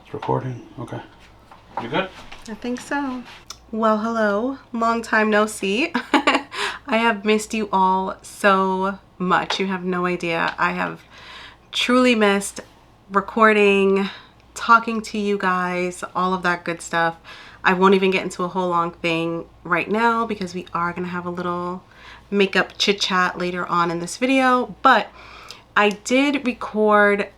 It's recording. Okay. You good? I think so. Well, hello. Long time no see. I have missed you all so much. You have no idea. I have truly missed recording, talking to you guys, all of that good stuff. I won't even get into a whole long thing right now because we are going to have a little makeup chit chat later on in this video, but I did record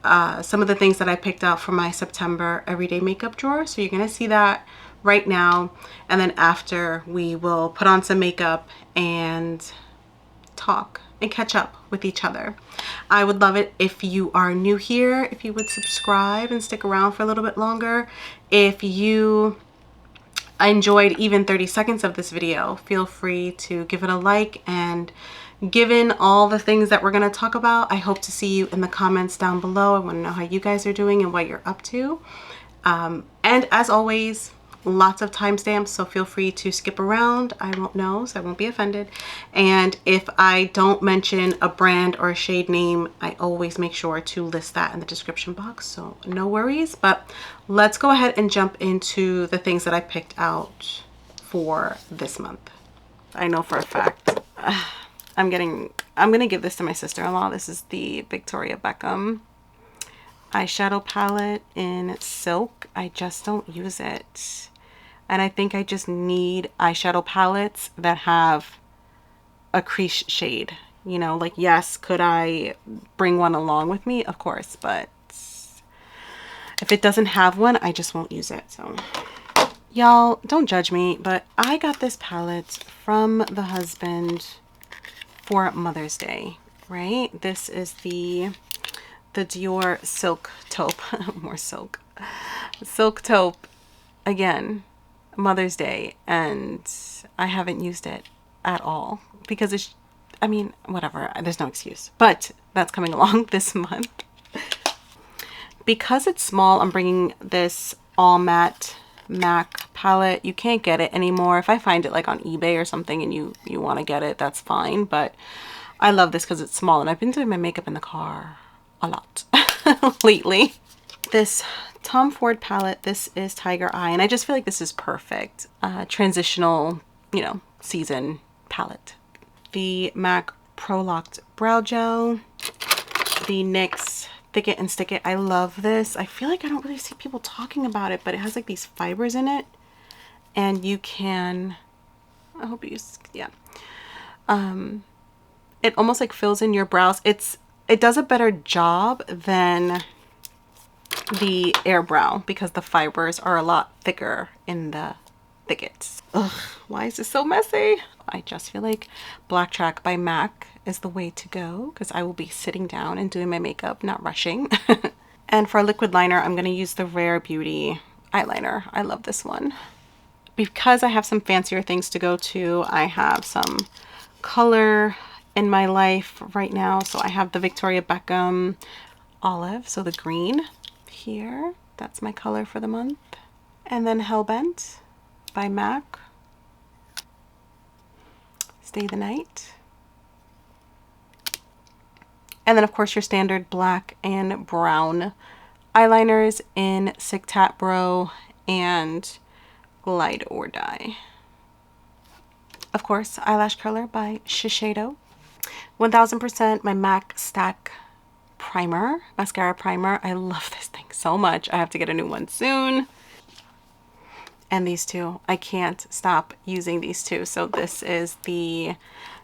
some of the things that I picked out for my September everyday makeup drawer. So you're going to see that right now. And then after, we will put on some makeup and talk and catch up with each other. I would love it if you are new here, if you would subscribe and stick around for a little bit longer. If you enjoyed even 30 seconds of this video, feel free to give it a like. And given all the things that we're going to talk about, I hope to see you in the comments down below. I want to know how you guys are doing and what you're up to. And as always, lots of timestamps, so feel free to skip around. I won't know, so I won't be offended. And if I don't mention a brand or a shade name, I always make sure to list that in the description box, so no worries. But let's go ahead and jump into the things that I picked out for this month. I know for a fact I'm gonna give this to my sister-in-law. This is the Victoria Beckham eyeshadow palette in Silk. I just don't use it. And I think I just need eyeshadow palettes that have a crease shade. You know, like, yes, could I bring one along with me? Of course, but if it doesn't have one, I just won't use it. So y'all, don't judge me, but I got this palette from the husband for Mother's Day, right? This is the Dior Silk Taupe. More silk. Silk Taupe, again, Mother's Day, and I haven't used it at all because it's, I mean, whatever, there's no excuse, but that's coming along this month. Because it's small, I'm bringing this all matte MAC palette. You can't get it anymore. If I find it like on eBay or something and you want to get it, that's fine, but I love this because it's small, and I've been doing my makeup in the car a lot lately. This Tom Ford palette, this is Tiger Eye, and I just feel like this is perfect transitional, you know, season palette. The MAC Pro Locked Brow Gel, the NYX Thick It and Stick It. I love this. I feel like I don't really see people talking about it, but it has like these fibers in it, and you can, I hope you, yeah, it almost like fills in your brows. It does a better job than the Air Brow because the fibers are a lot thicker in the thickets. Ugh, why is this so messy? I just feel like Black Track by MAC is the way to go because I will be sitting down and doing my makeup, not rushing. And for a liquid liner, I'm going to use the Rare Beauty eyeliner. I love this one. Because I have some fancier things to go to, I have some color in my life right now. So I have the Victoria Beckham Olive, so the green here, that's my color for the month. And then Hellbent by MAC, Stay the Night. And then of course your standard black and brown eyeliners in Sick Tat Bro and Glide or Die. Of course, eyelash curler by Shiseido. 1000% my MAC Stack primer, mascara primer. I love this thing so much. I have to get a new one soon. And these two, I can't stop using these two. So this is the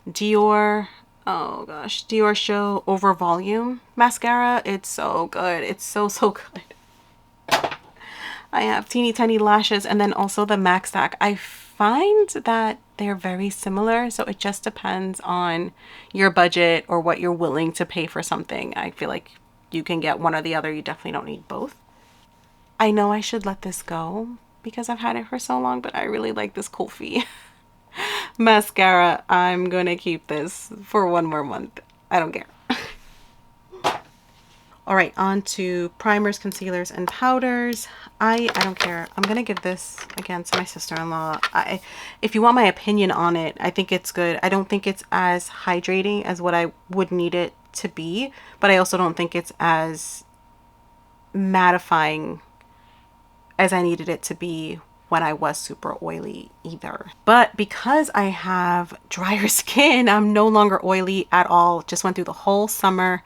Dior, oh gosh, Dior Show Over Volume mascara. It's so good. It's so good. I have teeny tiny lashes, and then also the MAC Stack. I find that they're very similar, so it just depends on your budget or what you're willing to pay for something. I feel like you can get one or the other. You definitely don't need both. I know I should let this go because I've had it for so long, but I really like this Kulfi mascara. I'm gonna keep this for one more month. I don't care. All right, on to primers, concealers, and powders. I don't care. I'm gonna give this again to my sister-in-law. If you want my opinion on it, I think it's good. I don't think it's as hydrating as what I would need it to be, but I also don't think it's as mattifying as I needed it to be when I was super oily either. But because I have drier skin, I'm no longer oily at all. Just went through the whole summer,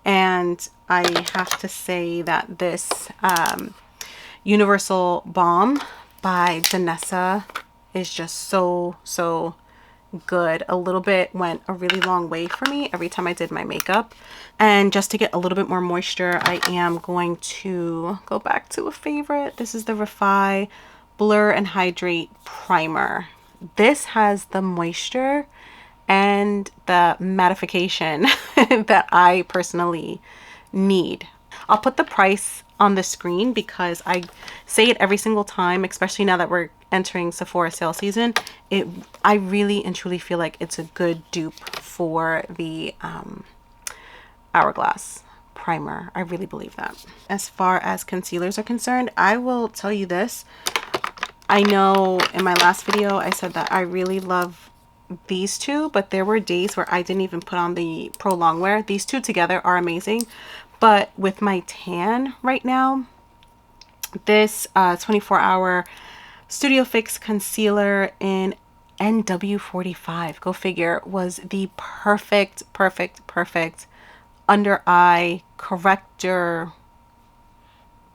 and I have to say that this Universal Balm by Danessa is just so good. A little bit went a really long way for me every time I did my makeup. And just to get a little bit more moisture, I am going to go back to a favorite. This is the Refi Blur and Hydrate Primer. This has the moisture and the mattification that I personally need. I'll put the price on the screen because I say it every single time, especially now that we're entering Sephora sale season. I really and truly feel like it's a good dupe for the Hourglass primer. I really believe that. As far as concealers are concerned, I will tell you this. I know in my last video I said that I really love these two, but there were days where I didn't even put on the Pro Longwear. These two together are amazing, but with my tan right now, this 24-hour Studio Fix concealer in NW45, go figure, was the perfect under eye corrector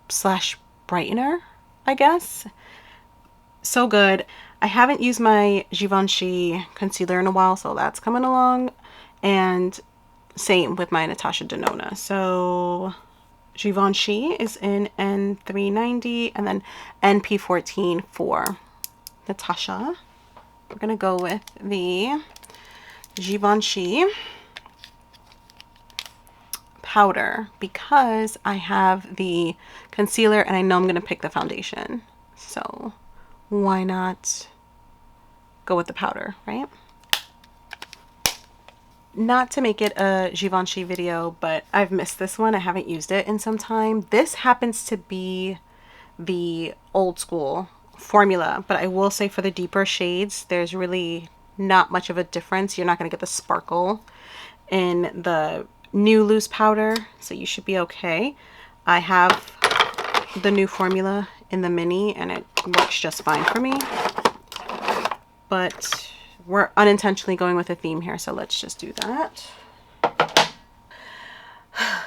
slash brightener, I guess. So good. I haven't used my Givenchy concealer in a while, so that's coming along. And same with my Natasha Denona. So Givenchy is in N390 and then NP14 for Natasha. We're gonna go with the Givenchy powder because I have the concealer and I know I'm gonna pick the foundation. So why not go with the powder, right? Not to make it a Givenchy video, but I've missed this one. I haven't used it in some time. This happens to be the old school formula, but I will say for the deeper shades, there's really not much of a difference. You're not going to get the sparkle in the new loose powder, so you should be okay. I have the new formula in the mini and it works just fine for me, but we're unintentionally going with a theme here, so let's just do that.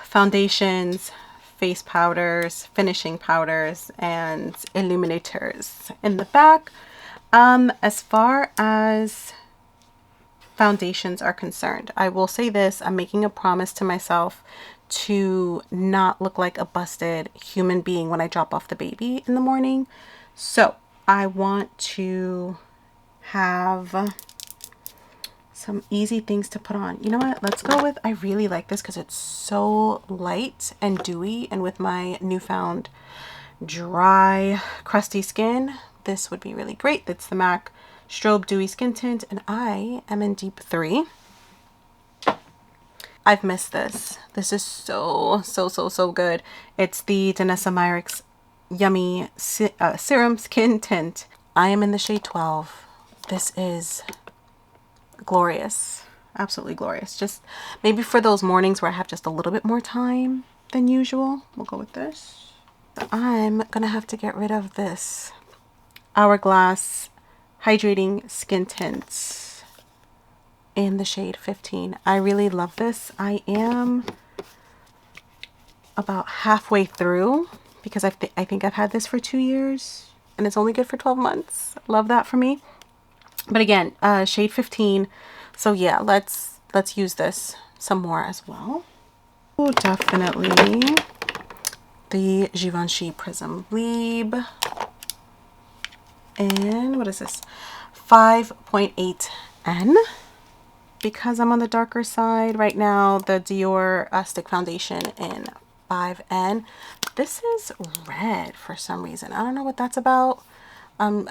Foundations, face powders, finishing powders, and illuminators in the back. As far as foundations are concerned, I will say this: I'm making a promise to myself to not look like a busted human being when I drop off the baby in the morning. So I want to have some easy things to put on. You know what? Let's go with, I really like this because it's so light and dewy, and with my newfound dry, crusty skin, this would be really great. It's the MAC Strobe Dewy Skin Tint, and I am in Deep 3. I've missed this. This is so good. It's the Danessa Myricks Yummy Serum Skin Tint. I am in the shade 12. This is glorious. Absolutely glorious. Just maybe for those mornings where I have just a little bit more time than usual, we'll go with this. I'm gonna have to get rid of this Hourglass Hydrating Skin Tint in the shade 15. I really love this. I am about halfway through because I think I've had this for 2 years and it's only good for 12 months. Love that for me. But again, shade 15. So yeah, let's use this some more as well. Oh, definitely the Givenchy Prism Bleeb. And what is this? 5.8N. Because I'm on the darker side right now, the Dior Stick Foundation in 5N. This is red for some reason. I don't know what that's about. I'm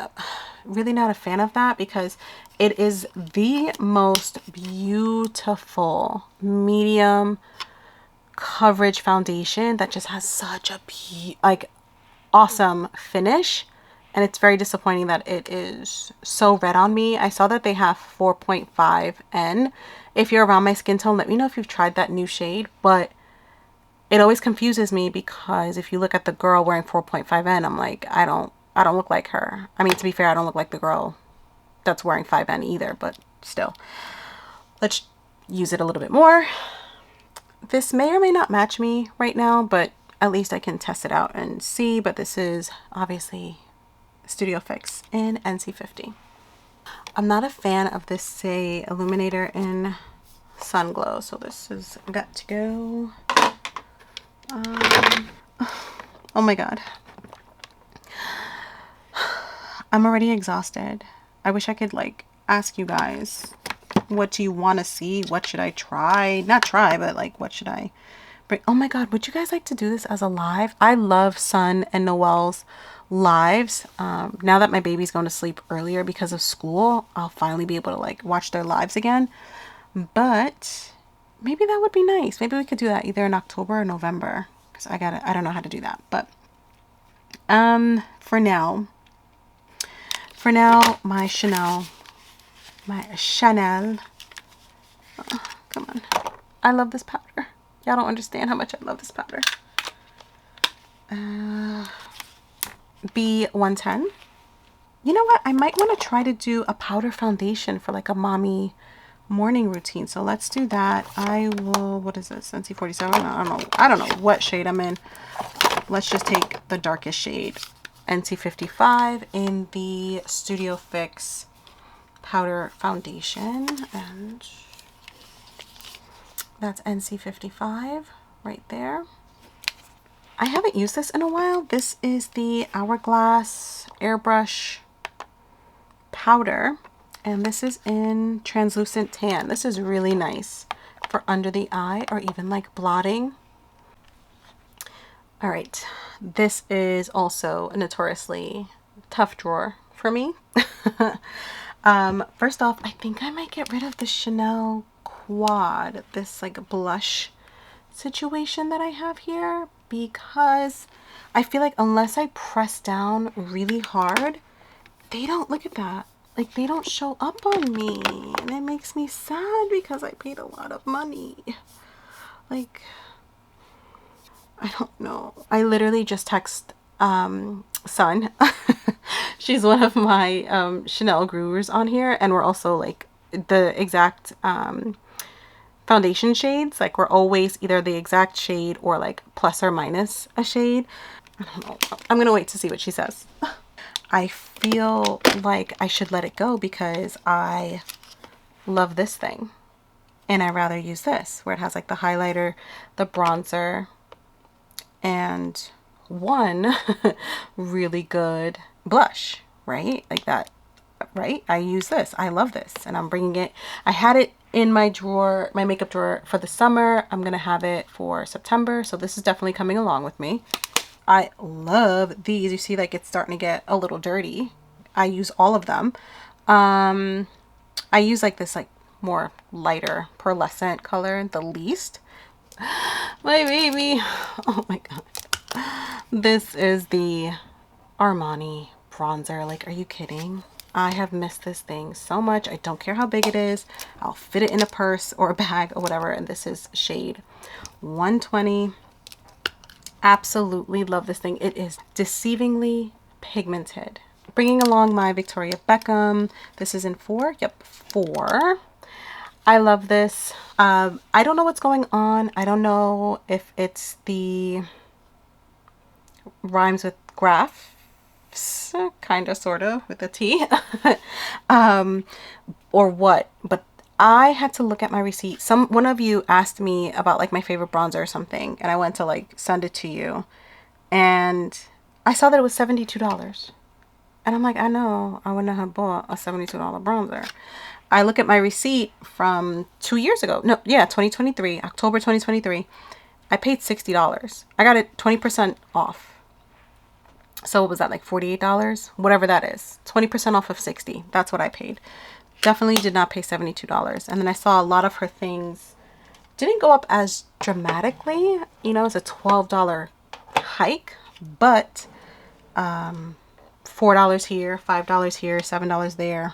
really not a fan of that because it is the most beautiful medium coverage foundation that just has such a awesome finish. And it's very disappointing that it is so red on me. I saw that they have 4.5N. If you're around my skin tone, let me know if you've tried that new shade. But it always confuses me because if you look at the girl wearing 4.5N, I'm like, I don't look like her. I mean, to be fair, I don't look like the girl that's wearing 5N either, but still. Let's use it a little bit more. This may or may not match me right now, but at least I can test it out and see. But this is obviously Studio Fix in NC50. I'm not a fan of this Say Illuminator in Sun Glow, so this has got to go. Oh my god. I'm already exhausted. I wish I could like ask you guys, what do you want to see? What should I try? Not try, but like what should I bring? Oh my god, would you guys like to do this as a live? I love Sun and Noelle's lives. Now that my baby's going to sleep earlier because of school, I'll finally be able to like watch their lives again. But maybe that would be nice. Maybe we could do that either in October or November, because I don't know how to do that. But for now, my Chanel, oh, come on, I love this powder. Y'all don't understand how much I love this powder. B110. You know what, I might want to try to do a powder foundation for like a mommy morning routine, so let's do that. I will, what is this, NC47? I don't know what shade I'm in. Let's just take the darkest shade, NC55, in the Studio Fix powder foundation, and that's NC55 right there. I haven't used this in a while. This is the Hourglass Airbrush powder, and this is in translucent tan. This is really nice for under the eye or even like blotting. All right, this is also a notoriously tough drawer for me. First off, I think I might get rid of the Chanel Quad, this like blush situation that I have here, because I feel like unless I press down really hard, they don't, look at that, like they don't show up on me, and it makes me sad because I paid a lot of money. Like, I don't know. I literally just text Sun. She's one of my Chanel growers on here, and we're also like the exact foundation shades. Like we're always either the exact shade or like plus or minus a shade. I don't know. I'm gonna wait to see what she says. I feel like I should let it go because I love this thing, and I rather use this where it has like the highlighter, the bronzer, and one really good blush, right? Like that, right? I use this. I love this, and I'm bringing it. I had it in my drawer, my makeup drawer for the summer. I'm gonna have it for September, so this is definitely coming along with me. I love these. You see, like it's starting to get a little dirty. I use all of them. I use like this like more lighter pearlescent color the least. My baby, oh my god, this is the Armani bronzer. Like, are you kidding? I have missed this thing so much. I don't care how big it is. I'll fit it in a purse or a bag or whatever. And this is shade 120. Absolutely love this thing. It is deceivingly pigmented. Bringing along my Victoria Beckham. This is in 4. Yep, 4. I love this. I don't know what's going on. I don't know if it's the rhymes with graphs, kind of, sort of, with a T, or what. But I had to look at my receipt. One of you asked me about like my favorite bronzer or something, and I went to like send it to you, and I saw that it was $72. And I'm like, I know, I wouldn't have bought a $72 bronzer. I look at my receipt from 2 years ago. No, yeah, 2023, October 2023. I paid $60. I got it 20% off. So what was that, like $48? Whatever that is. 20% off of 60. That's what I paid. Definitely did not pay $72. And then I saw a lot of her things didn't go up as dramatically. You know, it's a $12 hike, but $4 here, $5 here, $7 there.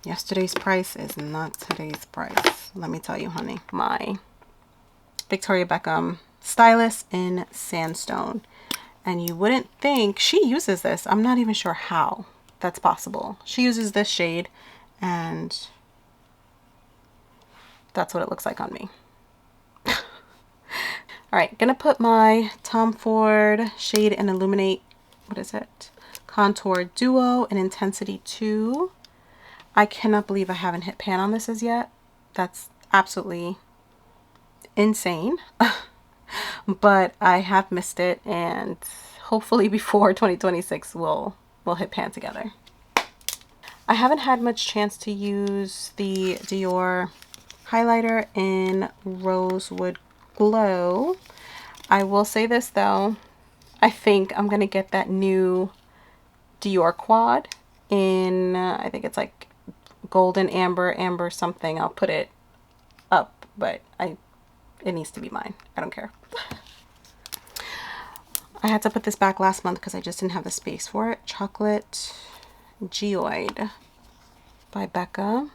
Yesterday's price is not today's price. Let me tell you, honey. My Victoria Beckham Stylus in Sandstone. And you wouldn't think she uses this. I'm not even sure how that's possible. She uses this shade and that's what it looks like on me. All right, gonna put my Tom Ford Shade and Illuminate, what is it? Contour Duo in Intensity 2. I cannot believe I haven't hit pan on this as yet. That's absolutely insane. But I have missed it, and hopefully before 2026 we'll hit pan together. I haven't had much chance to use the Dior highlighter in Rosewood Glow. I will say this though, I think I'm gonna get that new Dior quad in I think it's like golden amber something. I'll put it up, but it needs to be mine. I don't care. I had to put this back last month because I just didn't have the space for it. Chocolate Geoid by Beckham.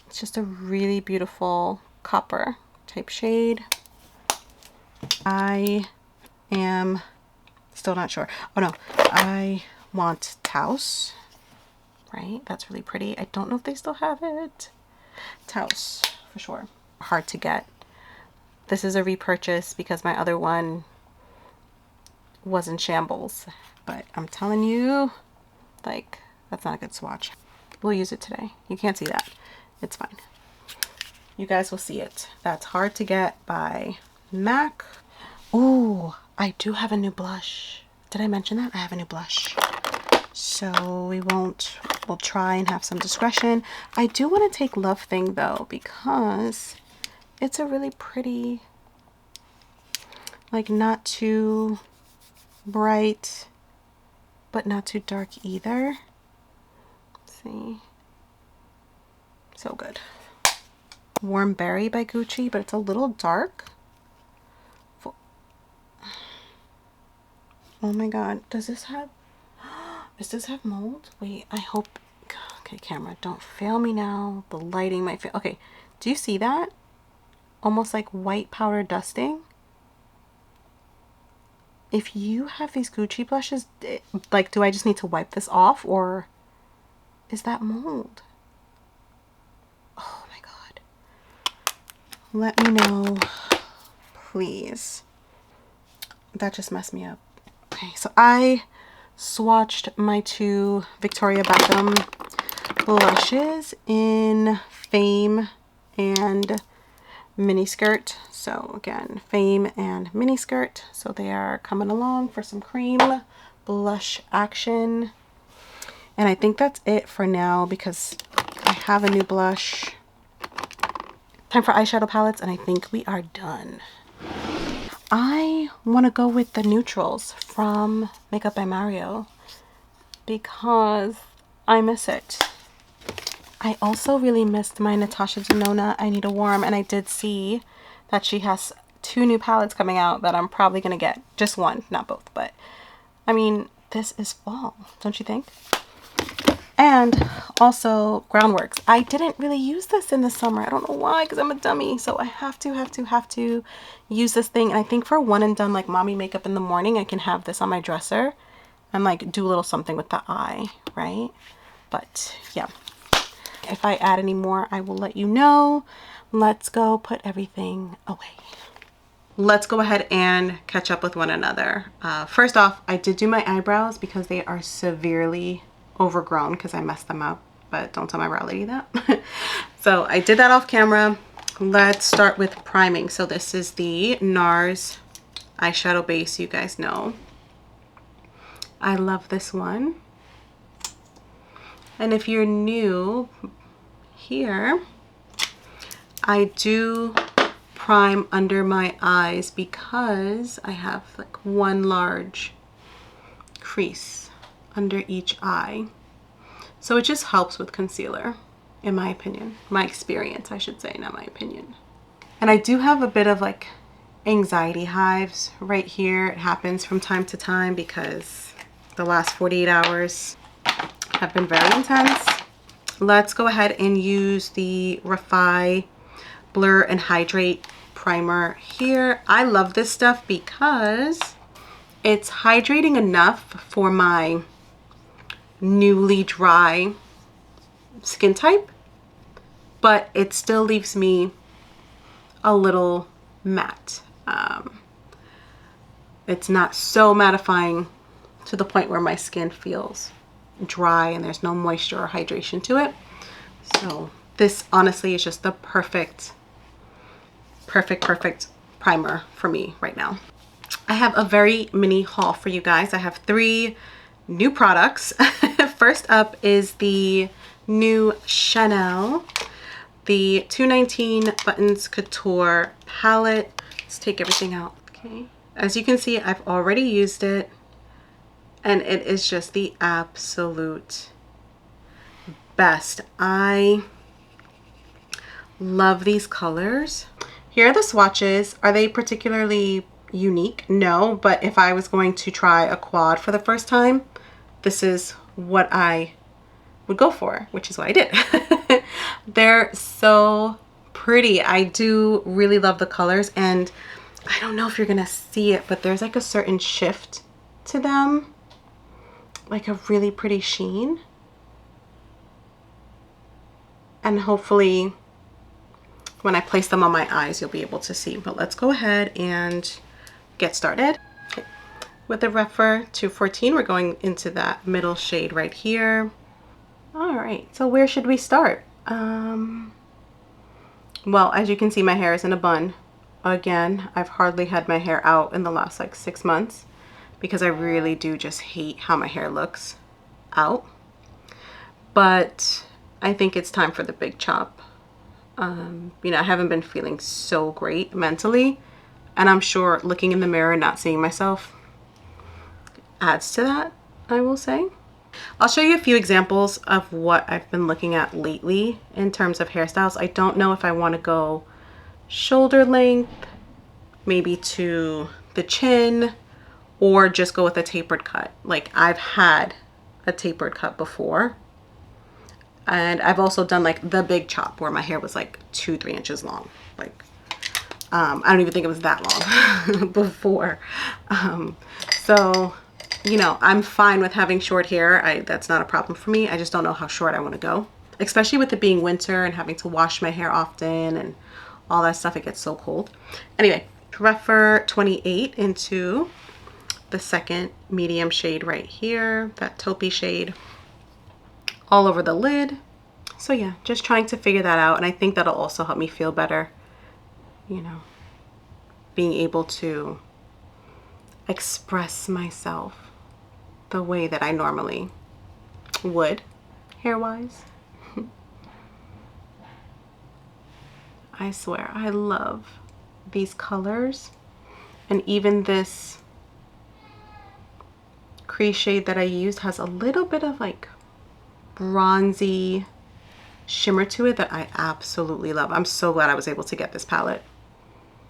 It's just a really beautiful copper type shade. I am still not sure. Oh no, I want Taos, right? That's really pretty. I don't know if they still have it. Taos, for sure. Hard to get. This is a repurchase because my other one was in shambles. But I'm telling you, like, that's not a good swatch. We'll use it today. You can't see that. It's fine. You guys will see it. That's Hard to Get by MAC. Ooh, I do have a new blush. Did I mention that? I have a new blush. So we'll try and have some discretion. I do want to take Love Thing though, because it's a really pretty, like not too bright, but not too dark either. Let's see. So good. Warm Berry by Gucci, but it's a little dark. Oh my god, does this have mold? Wait, I hope, okay, camera, don't fail me now. The lighting might fail. Okay, do you see that? Almost like white powder dusting. If you have these Gucci blushes, like, do I just need to wipe this off, or is that mold? Oh my god. Let me know, please. That just messed me up. Okay, so I swatched my two Victoria Beckham blushes in Fame and Miniskirt. So again, Fame and Miniskirt. So they are coming along for some cream blush action. And I think that's it for now because I have a new blush. Time for eyeshadow palettes, and I think we are done. I want to go with the neutrals from Makeup by Mario because I miss it. I also really missed my Natasha Denona I Need a Warm, and I did see that she has 2 new palettes coming out that I'm probably going to get. Just one, not both, but I mean, this is fall, don't you think? And also Groundworks. I didn't really use this in the summer. I don't know why, because I'm a dummy. So I have to use this thing. And I think for one and done, like mommy makeup in the morning, I can have this on my dresser and like do a little something with the eye, right? But yeah, if I add any more, I will let you know. Let's go put everything away. Let's go ahead and catch up with one another. First off, I did do my eyebrows because they are severely overgrown because I messed them up, but don't tell my brow lady that. So I did that off camera. Let's start with priming. So this is the NARS eyeshadow base. You guys know I love this one. And if you're new here, I do prime under my eyes because I have like one large crease under each eye. So it just helps with concealer, in my opinion. My experience, I should say, not my opinion. And I do have a bit of like anxiety hives right here. It happens from time to time because the last 48 hours have been very intense. Let's go ahead and use the Refi Blur and Hydrate primer here. I love this stuff because it's hydrating enough for my newly dry skin type, but it still leaves me a little matte. It's not so mattifying to the point where my skin feels dry and there's no moisture or hydration to it. So this honestly is just the perfect primer for me right now. I have a very mini haul for you guys. I have 3 new products. First up is the new Chanel, the 219 Buttons Couture palette. Let's take everything out. Okay. As you can see, I've already used it, and it is just the absolute best. I love these colors. Here are the swatches. Are they particularly unique? No, but if I was going to try a quad for the first time, this is what I would go for, which is what I did. They're so pretty. I do really love the colors, and I don't know if you're gonna see it, but there's like a certain shift to them, like a really pretty sheen. And hopefully when I place them on my eyes, you'll be able to see. But let's go ahead and get started. Okay. With the Rephr 214, we're going into that middle shade right here. All right, so where should we start? Well, as you can see, my hair is in a bun. Again, I've hardly had my hair out in the last like 6 months because I really do just hate how my hair looks out. But I think it's time for the big chop. You know, I haven't been feeling so great mentally, and I'm sure looking in the mirror and not seeing myself adds to that, I will say. I'll show you a few examples of what I've been looking at lately in terms of hairstyles. I don't know if I want to go shoulder length, maybe to the chin, or just go with a tapered cut. Like, I've had a tapered cut before, and I've also done like the big chop where my hair was like 2-3 inches long. Like, I don't even think it was that long before. So, you know, I'm fine with having short hair. That's not a problem for me. I just don't know how short I want to go, especially with it being winter and having to wash my hair often and all that stuff. It gets so cold. Anyway, Rephr 28 into the second medium shade right here, that taupey shade, all over the lid. So yeah, just trying to figure that out, and I think that'll also help me feel better, you know, being able to express myself the way that I normally would hair-wise. I swear, I love these colors, and even this crease shade that I used has a little bit of like bronzy shimmer to it that I absolutely love. I'm so glad I was able to get this palette.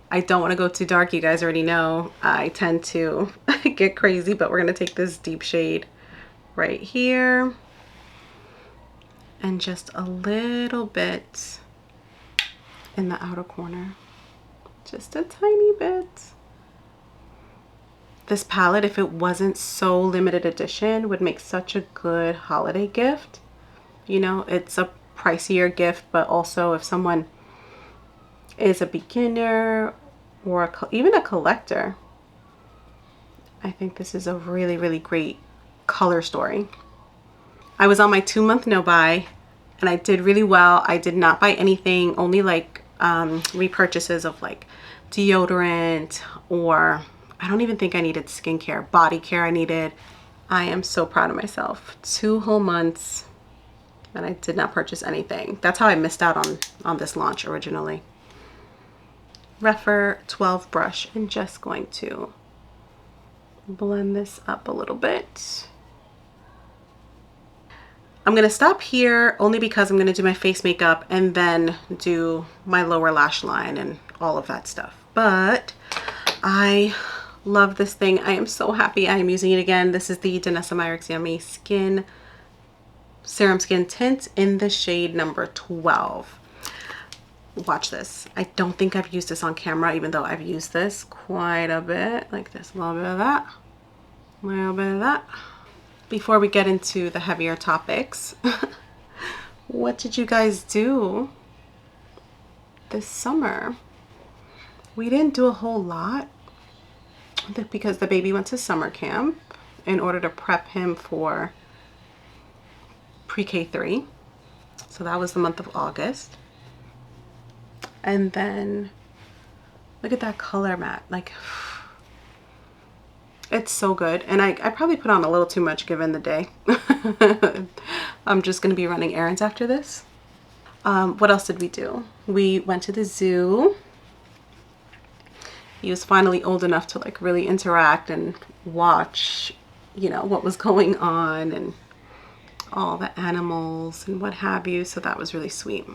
I don't want to go too dark. You guys already know I tend to get crazy, but we're going to take this deep shade right here and just a little bit in the outer corner, just a tiny bit. This palette, if it wasn't so limited edition, would make such a good holiday gift. You know, it's a pricier gift, but also if someone is a beginner or even a collector, I think this is a really, really great color story. I was on my 2-month no buy and I did really well. I did not buy anything, only like repurchases of like deodorant, or I don't even think I needed skincare. Body care I needed. I am so proud of myself. 2 whole months and I did not purchase anything. That's how I missed out on this launch originally. Rephr 12 brush, and just going to blend this up a little bit. I'm gonna stop here only because I'm gonna do my face makeup and then do my lower lash line and all of that stuff. But I love this thing. I am so happy I am using it again. This is the Danessa Myricks Yummy Skin Serum Skin Tint in the shade number 12. watch this. I don't think I've used this on camera, even though I've used this quite a bit. Like this, a little bit of that, a little bit of that. Before we get into the heavier topics, what did you guys do this summer? We didn't do a whole lot because the baby went to summer camp in order to prep him for pre-K 3. So that was the month of August. And then look at that color matte. Like, it's so good. And I probably put on a little too much given the day. I'm just gonna be running errands after this. What else did we do? We went to the zoo. He was finally old enough to like really interact and watch, you know, what was going on and all the animals and what have you. So that was really sweet.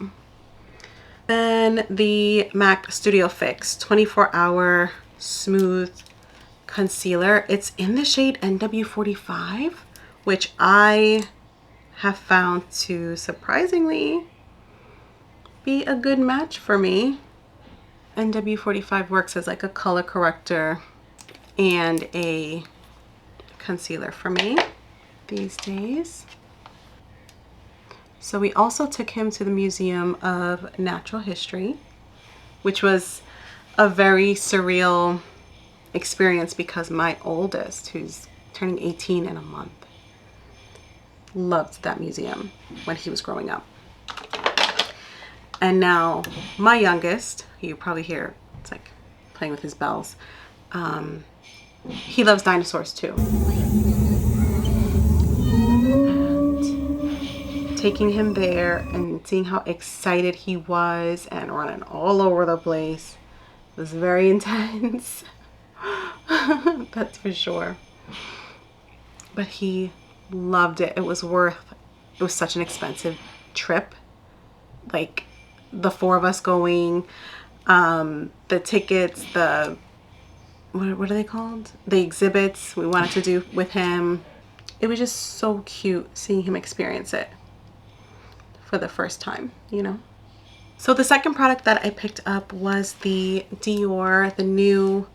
Then the MAC Studio Fix 24-hour smooth concealer. It's in the shade NW45, which I have found to surprisingly be a good match for me. NW45 works as like a color corrector and a concealer for me these days. So we also took him to the Museum of Natural History, which was a very surreal experience because my oldest, who's turning 18 in a month, loved that museum when he was growing up. And now my youngest, you probably hear, it's like playing with his bells. He loves dinosaurs too. And taking him there and seeing how excited he was and running all over the place was very intense. That's for sure. But he loved it. It was such an expensive trip. Like the four of us going, the tickets, what are they called? The exhibits we wanted to do with him. It was just so cute seeing him experience it for the first time, you know? So the second product that I picked up was the Dior, the new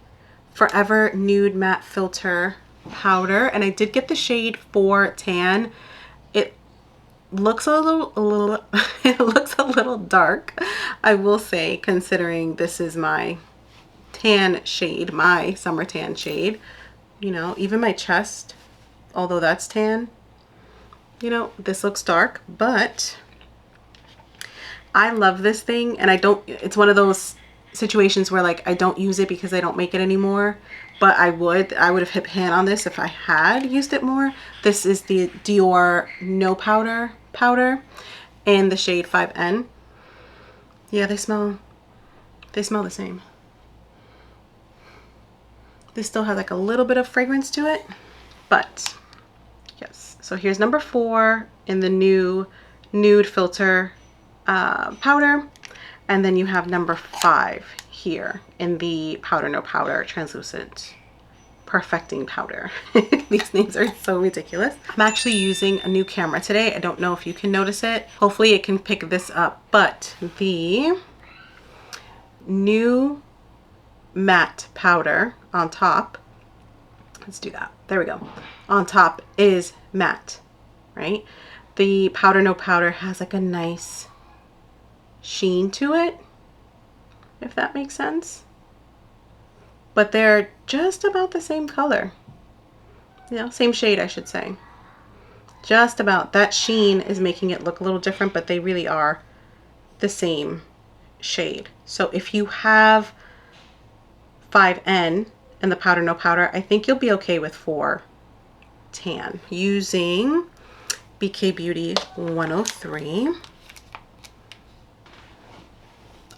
Forever Nude Matte Filter powder. And I did get the shade 4 Tan. It looks a little it looks a little dark, I will say, considering this is my tan shade, my summer tan shade. You know, even my chest, although that's tan, you know, this looks dark, but I love this thing. And it's one of those situations where like I don't use it because they don't make it anymore, but I would have hit pan on this if I had used it more. This is the Dior No Powder in the shade 5N. Yeah, they smell the same. This still has like a little bit of fragrance to it, but yes. So here's number 4 in the new nude filter powder, and then you have number 5 here in the Powder No Powder translucent perfecting powder. These names are so ridiculous. I'm actually using a new camera today. I don't know if you can notice it. Hopefully it can pick this up, but the new matte powder on top, let's do that. There we go. On top is matte, right? The Powder No Powder has like a nice sheen to it, if that makes sense. But they're just about the same color. You know, same shade, I should say. Just about. That sheen is making it look a little different, but they really are the same shade. So if you have 5N and the Powder No Powder, I think you'll be okay with 4 Tan using BK Beauty 103.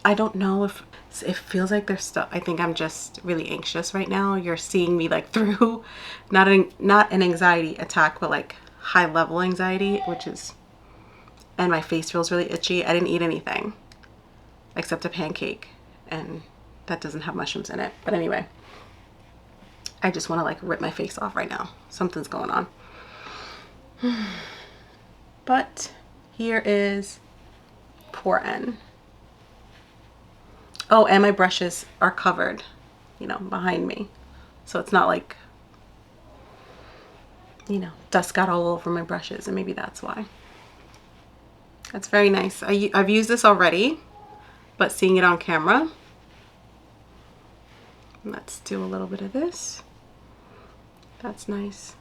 I don't know if it feels like there's stuff. I think I'm just really anxious right now. You're seeing me like through not an anxiety attack, but like high level anxiety, and my face feels really itchy. I didn't eat anything except a pancake, and that doesn't have mushrooms in it. But anyway, I just want to like rip my face off right now. Something's going on. But here is 4N. Oh, and my brushes are covered, you know, behind me. So it's not like, you know, dust got all over my brushes, and maybe that's why. That's very nice. I've used this already, but seeing it on camera. Let's do a little bit of this. That's nice.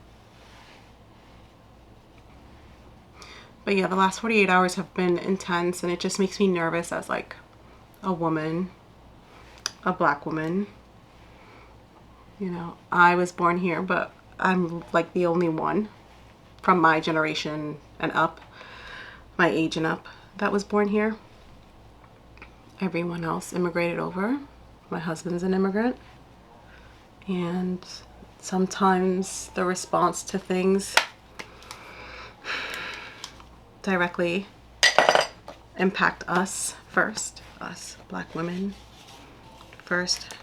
But yeah, the last 48 hours have been intense, and it just makes me nervous as like a woman, a black woman. You know, I was born here, but I'm like the only one from my generation and up, my age and up, that was born here. Everyone else immigrated over. My husband's an immigrant. And sometimes the response to things directly impact us first, us black women first.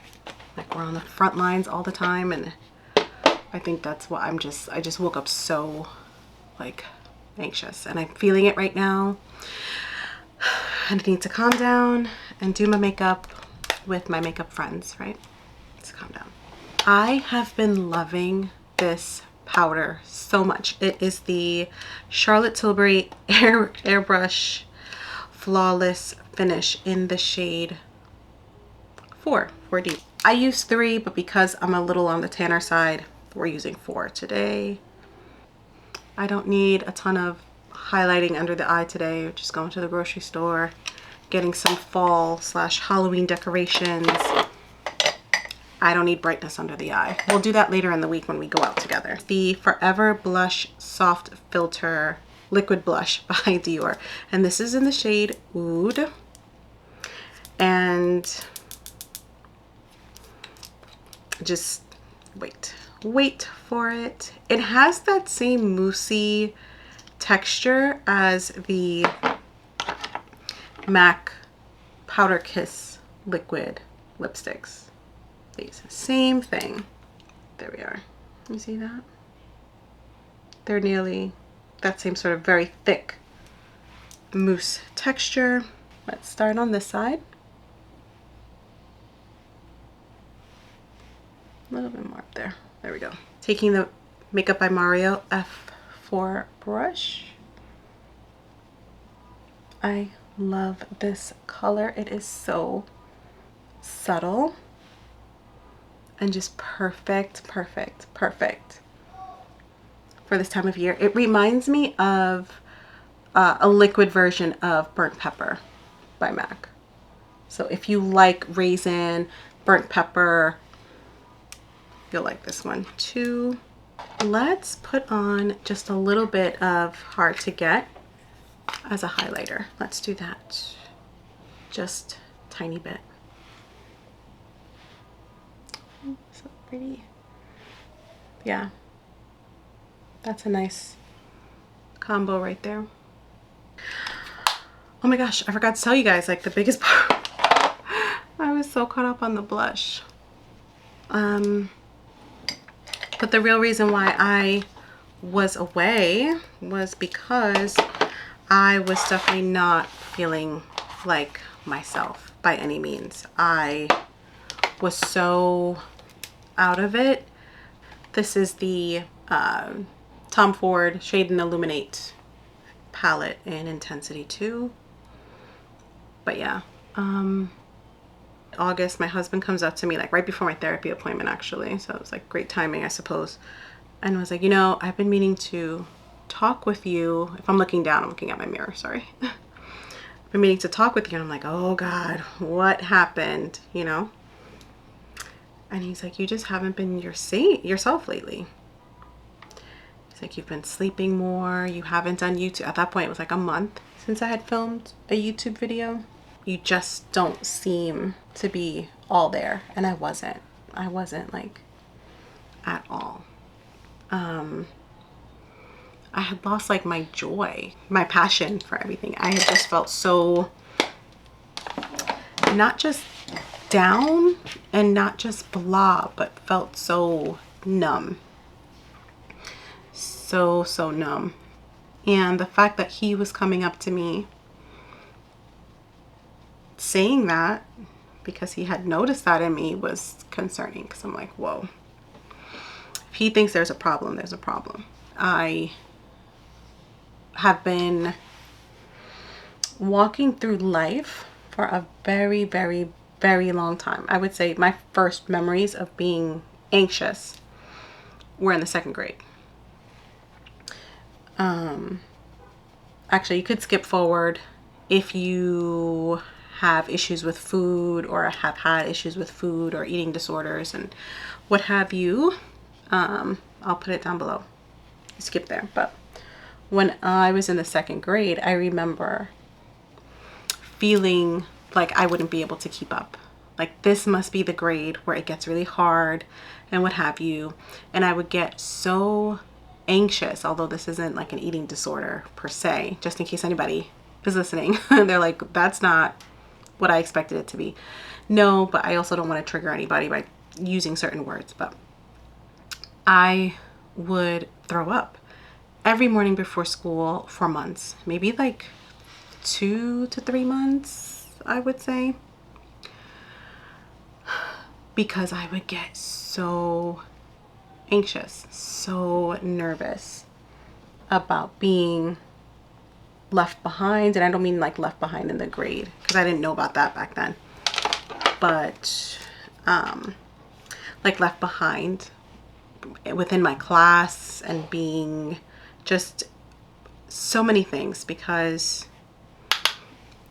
Like we're on the front lines all the time, and I think that's what I just woke up so like anxious, and I'm feeling it right now. And I need to calm down and do my makeup with my makeup friends, right? Let's calm down. I have been loving this powder so much. It is the Charlotte Tilbury Airbrush Flawless Finish in the shade 4D. I use 3, but because I'm a little on the tanner side, we're using 4 today. I don't need a ton of highlighting under the eye today. We're just going to the grocery store, getting some fall/Halloween decorations. I don't need brightness under the eye. We'll do that later in the week when we go out together. The Forever Blush Soft Filter Liquid Blush by Dior. And this is in the shade Oud. And just wait for it. It has that same moussey texture as the MAC Powder Kiss liquid lipsticks. These same thing. There we are. You see that? They're nearly that same sort of very thick mousse texture. Let's start on this side. A little bit more up there. There we go. Taking the Makeup by Mario F4 brush. I love this color. It is so subtle and just perfect for this time of year. It reminds me of a liquid version of Burnt Pepper by MAC. So if you like raisin, burnt pepper, you'll like this one too. Let's put on just a little bit of Hard to Get as a highlighter. Let's do that. Just a tiny bit. So pretty. Yeah, that's a nice combo right there. Oh my gosh, I forgot to tell you guys, like the biggest part. I was so caught up on the blush. But the real reason why I was away was because I was definitely not feeling like myself by any means. I was so out of it. This is the Tom Ford Shade and Illuminate palette in Intensity 2. But yeah, August, my husband comes up to me like right before my therapy appointment actually. So it was like great timing, I suppose. And was like, you know, I've been meaning to talk with you. If I'm looking down, I'm looking at my mirror, sorry. I've been meaning to talk with you. And I'm like, oh God, what happened? You know? And he's like, you just haven't been yourself lately. He's like, you've been sleeping more. You haven't done YouTube. At that point, it was like a month since I had filmed a YouTube video. You just don't seem to be all there. And I wasn't like at all. I had lost like my joy, my passion for everything. I had just felt so not just down and not just blah, but felt so numb. So numb. And the fact that he was coming up to me saying that, because he had noticed that in me was concerning, because I'm like, whoa, if he thinks there's a problem, there's a problem. I have been walking through life for a very, very, very long time. I would say my first memories of being anxious were in the 2nd grade. Actually, you could skip forward if you have issues with food or have had issues with food or eating disorders and what have you. I'll put it down below. Skip there. But when I was in the 2nd grade, I remember feeling like I wouldn't be able to keep up. Like, this must be the grade where it gets really hard and what have you. And I would get so anxious, although this isn't like an eating disorder per se, just in case anybody is listening. They're like, that's not what I expected it to be. No, but I also don't want to trigger anybody by using certain words. But I would throw up every morning before school for months, maybe like 2 to 3 months, I would say, because I would get so anxious, so nervous about being left behind. And I don't mean like left behind in the grade, because I didn't know about that back then, but like left behind within my class and being just so many things, because,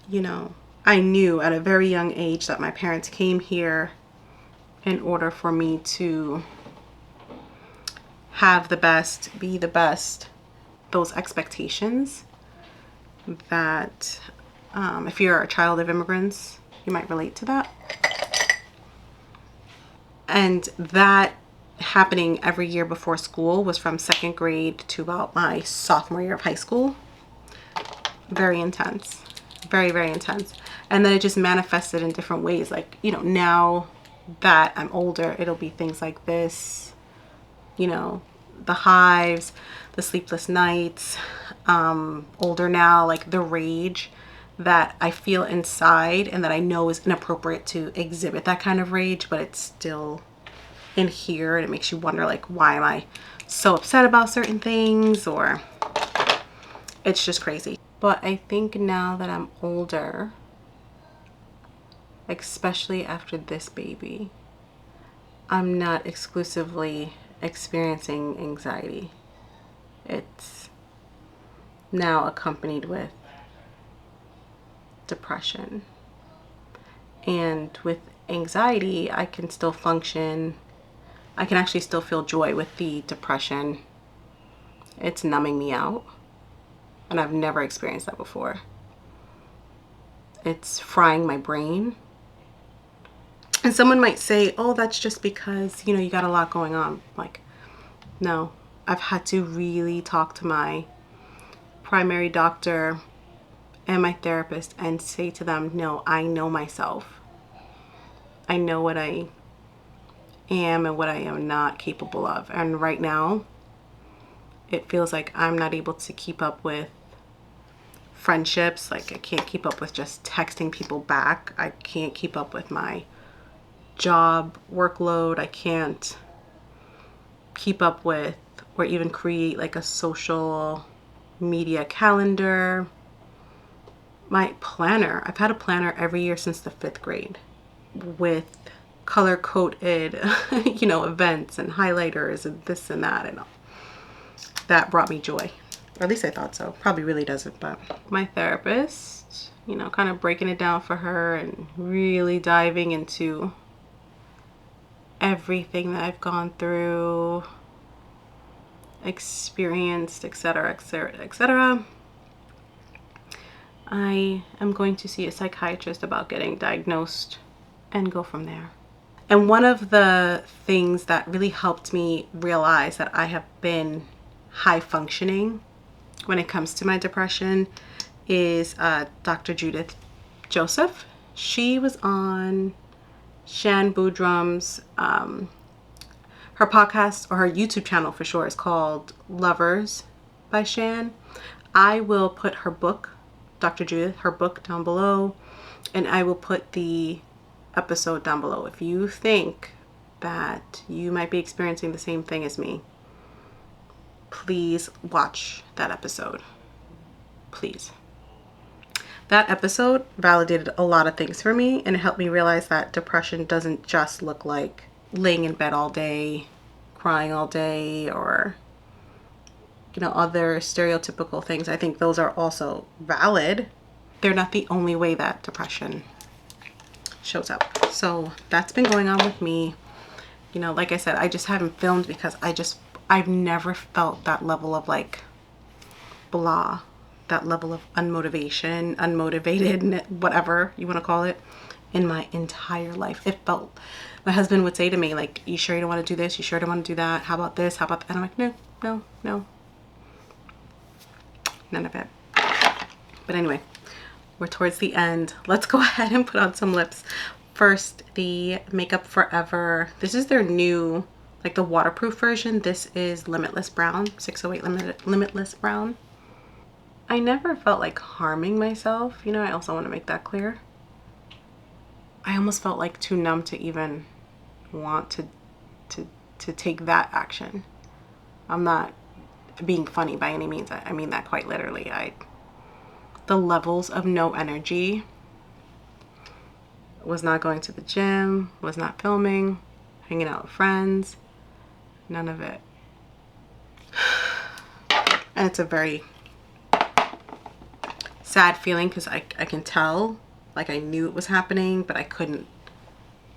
you know, I knew at a very young age that my parents came here in order for me to have the best, be the best, those expectations that if you're a child of immigrants, you might relate to that. And that happening every year before school was from 2nd grade to about my sophomore year of high school. Very intense, very, very intense. And then it just manifested in different ways. Like, you know, now that I'm older, it'll be things like this, you know, the hives, the sleepless nights, older now, like the rage that I feel inside and that I know is inappropriate to exhibit that kind of rage, but it's still in here, and it makes you wonder, like, why am I so upset about certain things? Or it's just crazy. But I think now that I'm older, especially after this baby, I'm not exclusively experiencing anxiety. It's now accompanied with depression. And with anxiety, I can still function. I can actually still feel joy. With the depression, it's numbing me out. And I've never experienced that before. It's frying my brain. And someone might say, oh, that's just because, you know, you got a lot going on. Like, no, I've had to really talk to my primary doctor and my therapist and say to them, no, I know myself. I know what I am and what I am not capable of. And right now, it feels like I'm not able to keep up with friendships. Like, I can't keep up with just texting people back. I can't keep up with my job workload. I can't keep up with or even create like a social media calendar. My planner, I've had a planner every year since the 5th grade with color-coded, you know, events and highlighters and this and that, and all. That brought me joy. Or at least I thought so. Probably really doesn't, but my therapist, you know, kind of breaking it down for her and really diving into everything that I've gone through, experienced, etc., etc., etc. I am going to see a psychiatrist about getting diagnosed and go from there. And one of the things that really helped me realize that I have been high functioning when it comes to my depression is Dr. Judith Joseph. She was on Shan Boodrum's, her podcast, or her YouTube channel for sure, is called Lovers by Shan. I will put her book, Dr. Judith, her book, down below, and I will put the episode down below. If you think that you might be experiencing the same thing as me, please watch that episode. Please. That episode validated a lot of things for me, and it helped me realize that depression doesn't just look like laying in bed all day, crying all day, or other stereotypical things. I think those are also valid. They're not the only way that depression shows up. So that's been going on with me. Like I said, I just haven't filmed because I've never felt that level of like blah, that level of unmotivated, whatever you want to call it, in my entire life. It felt, my husband would say to me, like, you sure you don't want to do this? You sure don't want to do that? How about this? How about that? And I'm like, no, none of it. But anyway, we're towards the end. Let's go ahead and put on some lips. First, the Makeup Forever. This is their new, like the waterproof version. This is Limitless Brown, 608 Limitless Brown. I never felt like harming myself. I also want to make that clear. I almost felt like too numb to even want to take that action. I'm not being funny by any means. I mean that quite literally. The levels of no energy, was not going to the gym, was not filming, hanging out with friends, none of it. And it's a very sad feeling because I can tell, like I knew it was happening, but I couldn't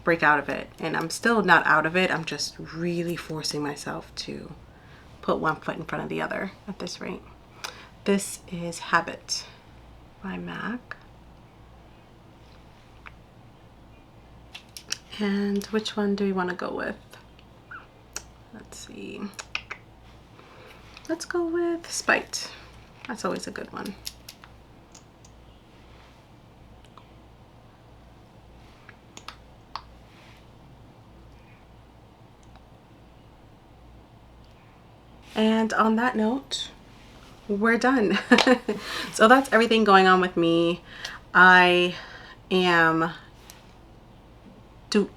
break out of it. And I'm still not out of it. I'm just really forcing myself to put one foot in front of the other at this rate. This is Habit by MAC. And which one do we want to go with? Let's see. Let's go with Spite. That's always a good one. And on that note, we're done. So that's everything going on with me. I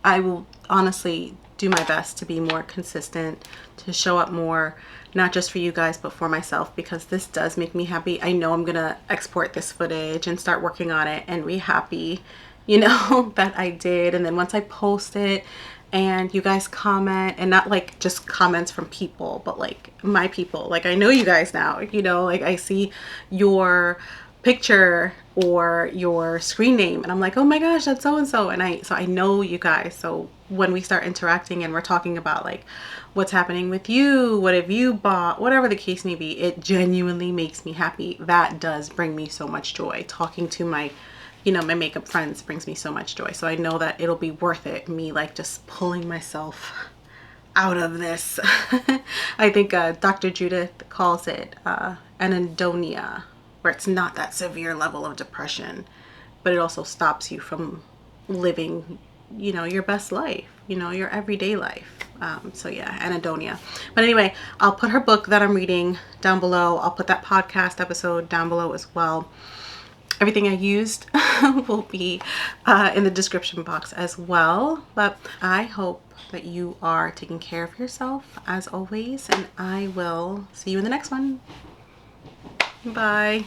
will honestly do my best to be more consistent, to show up more, not just for you guys, but for myself, because this does make me happy. I know I'm gonna export this footage and start working on it and be happy, that I did. And then once I post it and you guys comment, and not like just comments from people, but like my people, like I know you guys now, like I see your picture or your screen name and I'm like, oh my gosh, that's so and so, and I know you guys. So when we start interacting and we're talking about like what's happening with you, what have you bought, whatever the case may be, it genuinely makes me happy. That does bring me so much joy. Talking to my my makeup friends brings me so much joy. So I know that it'll be worth it, me like just pulling myself out of this. I think Dr. Judith calls it anhedonia, where it's not that severe level of depression, but it also stops you from living, your best life, your everyday life. So yeah, anhedonia. But anyway, I'll put her book that I'm reading down below. I'll put that podcast episode down below as well. Everything I used will be in the description box as well. But I hope that you are taking care of yourself as always, and I will see you in the next one. Bye.